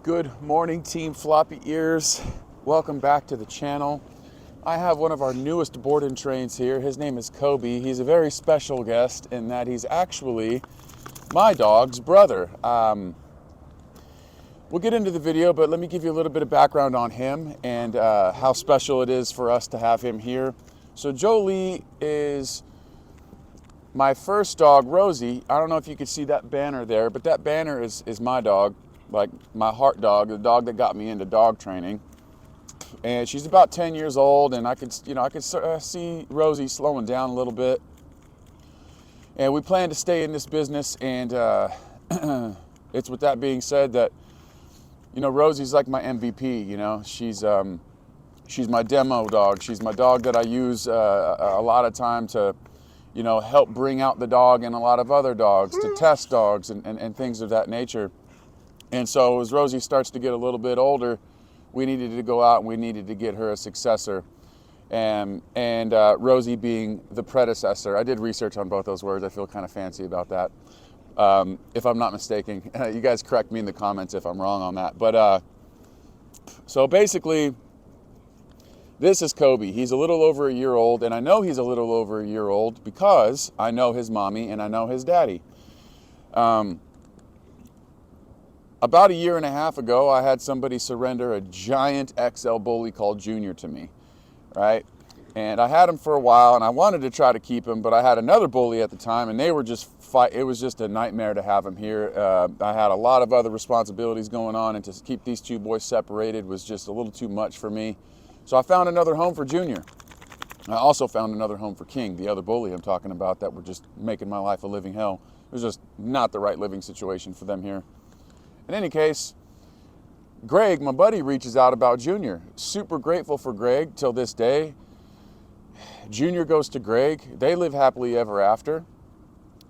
Good morning, Team Floppy Ears. Welcome back to the channel. I have one of our newest board and trains here. His name is Kobe. He's a very special guest in that he's actually my dog's brother. We'll get into the video, but let me give you a little bit of background on him and how special it is for us to have him here. So Jolie is my first dog, Rosie. I don't know if you can see that banner there, but that banner is my dog, like my heart dog, the dog that got me into dog training. And she's about 10 years old, and I could see Rosie slowing down a little bit. And we plan to stay in this business, and it's with that being said that, Rosie's like my MVP. She's my demo dog. She's my dog that I use a lot of time to help bring out the dog in a lot of other dogs, to test dogs and things of that nature. And so as Rosie starts to get a little bit older, we needed to go out and we needed to get her a successor. And Rosie being the predecessor. I did research on both those words. I feel kind of fancy about that. If I'm not mistaken. You guys correct me in the comments if I'm wrong on that. But so basically, this is Kobe. He's a little over a year old, and I know he's a little over a year old because I know his mommy and I know his daddy. About a year and a half ago, I had somebody surrender a giant XL bully called Junior to me, right? And I had him for a while, and I wanted to try to keep him, but I had another bully at the time, and they were just it was just a nightmare to have him here. I had a lot of other responsibilities going on, and to keep these two boys separated was just a little too much for me. So I found another home for Junior. I also found another home for King, the other bully I'm talking about that were just making my life a living hell. It was just not the right living situation for them here. In any case, Greg, my buddy, reaches out about Junior. Super grateful for Greg till this day. Junior goes to Greg. They live happily ever after.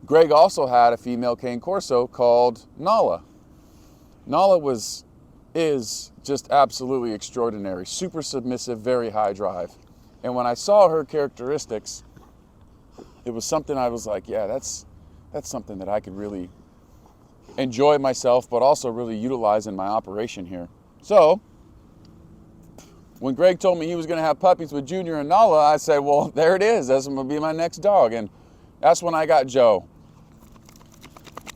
Greg also had a female cane corso called Nala. Nala is just absolutely extraordinary. Super submissive, very high drive. And when I saw her characteristics, it was something I was like, yeah, that's something that I could really enjoy myself, but also really utilize in my operation here. So when Greg told me he was going to have puppies with Junior and Nala, I said, well, there it is. That's going to be my next dog. And that's when I got Joe.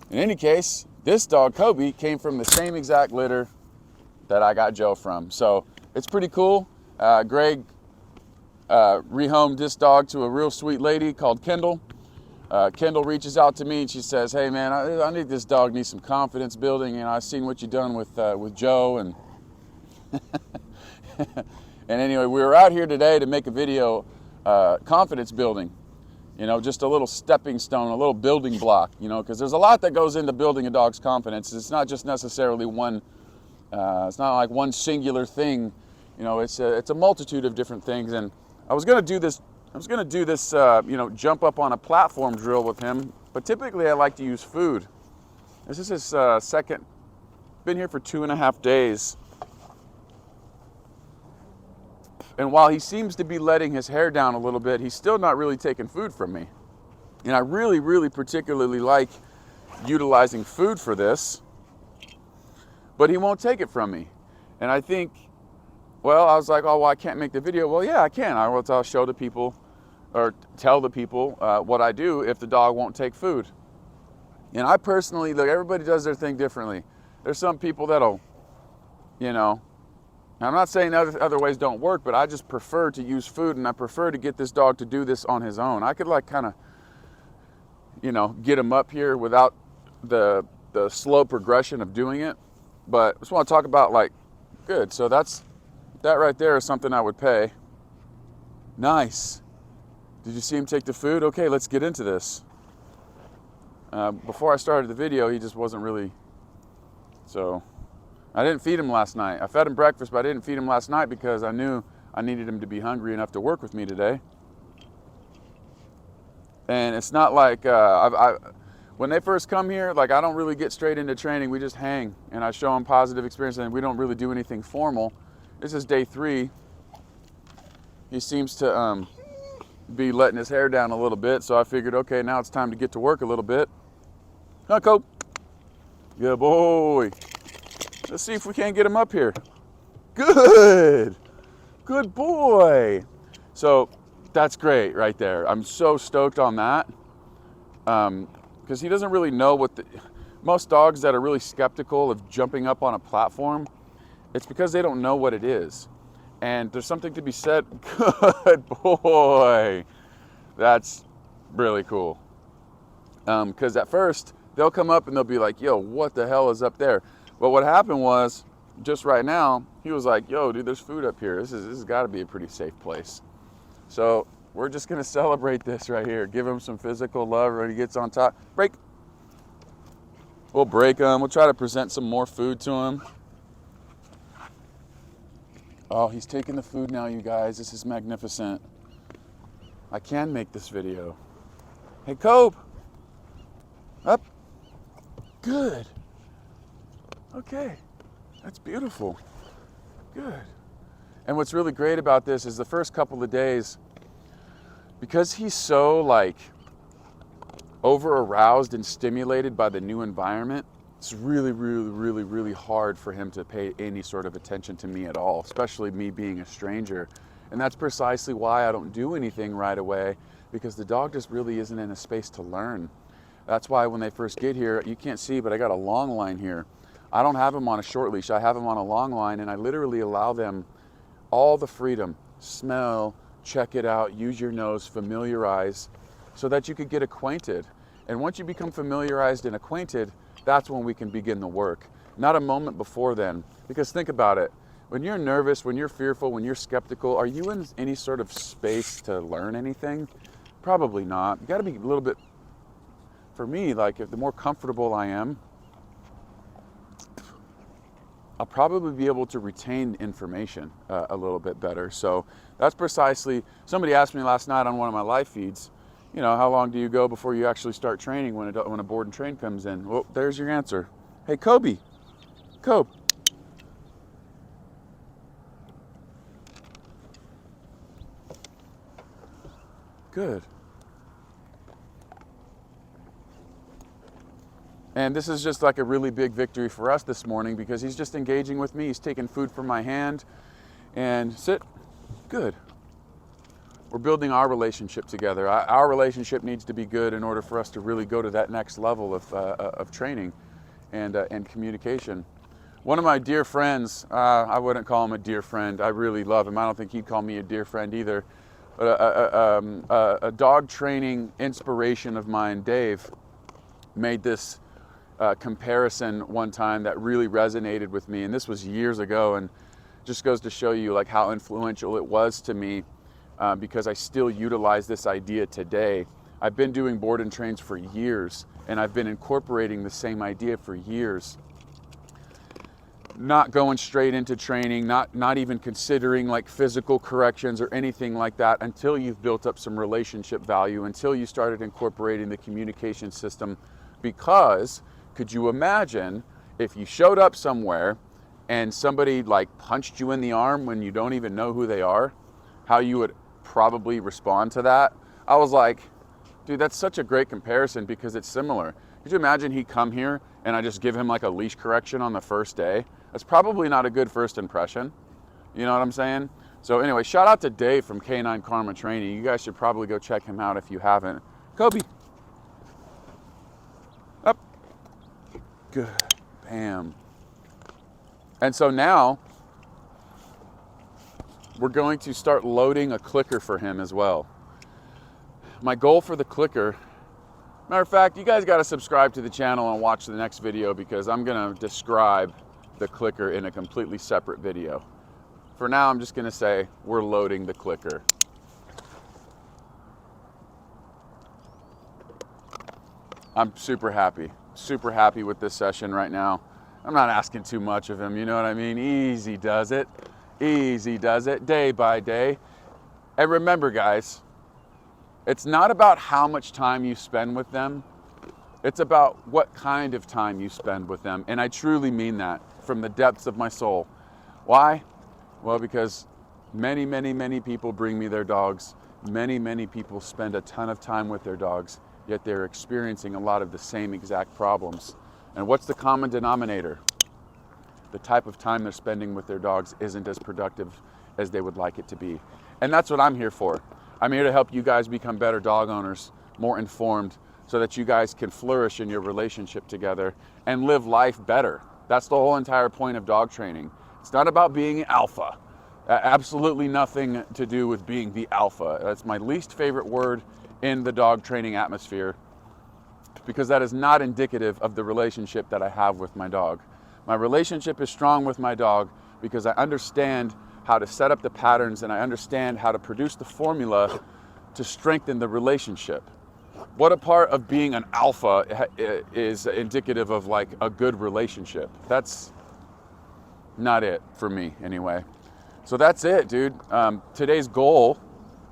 In any case, this dog, Kobe, came from the same exact litter that I got Joe from. So it's pretty cool. Greg rehomed this dog to a real sweet lady called Kendall. Kendall reaches out to me and she says, hey man, I need this dog, needs some confidence building, and I've seen what you've done with Joe. And and anyway, we were out here today to make a video, confidence building, just a little stepping stone, a little building block, because there's a lot that goes into building a dog's confidence. It's not just necessarily one, it's not like one singular thing, it's a multitude of different things. And I was going to do this, jump up on a platform drill with him, but typically I like to use food. This is his second, been here for 2.5 days. And while he seems to be letting his hair down a little bit, he's still not really taking food from me. And I really, really particularly like utilizing food for this, but he won't take it from me. And I think, well, I was like, oh, well, I can't make the video. Well, yeah, I can. I'll show the people or tell the people what I do if the dog won't take food. And I personally, look, everybody does their thing differently. There's some people that'll, I'm not saying other ways don't work, but I just prefer to use food, and I prefer to get this dog to do this on his own. I could kind of, get him up here without the slow progression of doing it. But I just want to talk about good. So that right there is something I would pay. Nice. Did you see him take the food? Okay, let's get into this. Before I started the video, he just wasn't really, so I didn't feed him last night. I fed him breakfast, but I didn't feed him last night because I knew I needed him to be hungry enough to work with me today. And it's not like, when they first come here, I don't really get straight into training. We just hang, and I show them positive experience, and we don't really do anything formal. This is day 3. He seems to be letting his hair down a little bit, so I figured, okay, now it's time to get to work a little bit. Huh, Cope? Good boy. Let's see if we can't get him up here. Good. Good boy. So that's great right there. I'm so stoked on that. Because he doesn't really know what most dogs that are really skeptical of jumping up on a platform, it's because they don't know what it is. And there's something to be said. Good boy. That's really cool. Because at first they'll come up and they'll be like, yo, what the hell is up there? But what happened was, just right now, he was like, yo, dude, there's food up here. This has got to be a pretty safe place. So we're just going to celebrate this right here. Give him some physical love when he gets on top. Break. We'll break him. We'll try to present some more food to him. Oh, he's taking the food now, you guys. This is magnificent. I can make this video. Hey, Cope. Up. Good. Okay. That's beautiful. Good. And what's really great about this is the first couple of days, because he's so like over aroused and stimulated by the new environment, it's really hard for him to pay any sort of attention to me at all, especially me being a stranger. And that's precisely why I don't do anything right away, because the dog just really isn't in a space to learn. That's why when they first get here, you can't see, but I got a long line here. I don't have him on a short leash. I have him on a long line, and I literally allow them all the freedom. Smell, check it out, use your nose, familiarize, so that you could get acquainted. And once you become familiarized and acquainted, that's when we can begin the work. Not a moment before then. Because think about it. When you're nervous, when you're fearful, when you're skeptical, are you in any sort of space to learn anything? Probably not. You got to be a little bit, for me, like if the more comfortable I am, I'll probably be able to retain information a little bit better. So that's precisely, somebody asked me last night on one of my live feeds, you know, how long do you go before you actually start training when a board and train comes in? Well, there's your answer. Hey, Kobe. Kobe. Good. And this is just like a really big victory for us this morning, because he's just engaging with me. He's taking food from my hand. And sit. Good. We're building our relationship together. Our relationship needs to be good in order for us to really go to that next level of training and communication. One of my dear friends, I wouldn't call him a dear friend. I really love him. I don't think he'd call me a dear friend either. But a dog training inspiration of mine, Dave, made this comparison one time that really resonated with me, and this was years ago, and just goes to show you like how influential it was to me, because I still utilize this idea today. I've been doing board and trains for years, and I've been incorporating the same idea for years. Not going straight into training, not even considering like physical corrections or anything like that until you've built up some relationship value, until you started incorporating the communication system. Because could you imagine if you showed up somewhere and somebody like punched you in the arm when you don't even know who they are, how you would probably respond to that? I was like, dude, that's such a great comparison, because it's similar. Could you imagine he come here and I just give him like a leash correction on the first day? That's probably not a good first impression. You know what I'm saying? So anyway, shout out to Dave from K9 Karma Training. You guys should probably go check him out if you haven't. Kobe. Up. Good. Bam. And so now we're going to start loading a clicker for him as well. My goal for the clicker, matter of fact, you guys got to subscribe to the channel and watch the next video, because I'm going to describe the clicker in a completely separate video. For now, I'm just going to say we're loading the clicker. I'm super happy with this session right now. I'm not asking too much of him, you know what I mean? Easy does it, day by day. And remember, guys, it's not about how much time you spend with them. It's about what kind of time you spend with them. And I truly mean that from the depths of my soul. Why? Well, because many people bring me their dogs. Many people spend a ton of time with their dogs, yet they're experiencing a lot of the same exact problems. And what's the common denominator? the type of time they're spending with their dogs isn't as productive as they would like it to be. And that's what I'm here for. I'm here to help you guys become better dog owners, more informed, so that you guys can flourish in your relationship together and live life better. That's the whole entire point of dog training. It's not about being alpha. Absolutely nothing to do with being the alpha. That's my least favorite word in the dog training atmosphere, because that is not indicative of the relationship that I have with my dog. My relationship is strong with my dog because I understand how to set up the patterns and I understand how to produce the formula to strengthen the relationship. What a part of being an alpha is indicative of like a good relationship? That's not it for me anyway. So that's it, dude. Today's goal,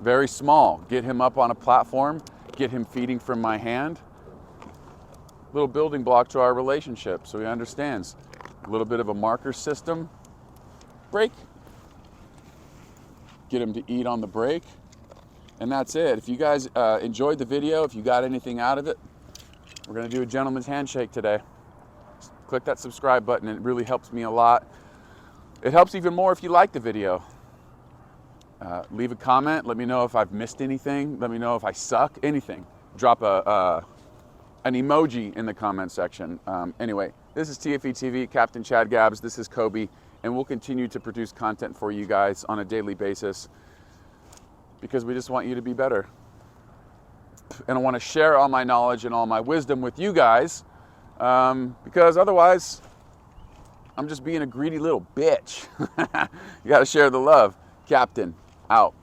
very small. Get him up on a platform, get him feeding from my hand. Little building block to our relationship so he understands. A little bit of a marker system. Break. Get him to eat on the break. And that's it. If you guys enjoyed the video, if you got anything out of it, we're going to do a gentleman's handshake today. Just click that subscribe button. It really helps me a lot. It helps even more if you like the video. Leave a comment. Let me know if I've missed anything. Let me know if I suck. Anything. Drop an emoji in the comment section. Anyway, this is TFE TV, Captain Chad Gabbs. This is Kobe. And we'll continue to produce content for you guys on a daily basis, because we just want you to be better. And I want to share all my knowledge and all my wisdom with you guys, because otherwise I'm just being a greedy little bitch. You got to share the love. Captain, out.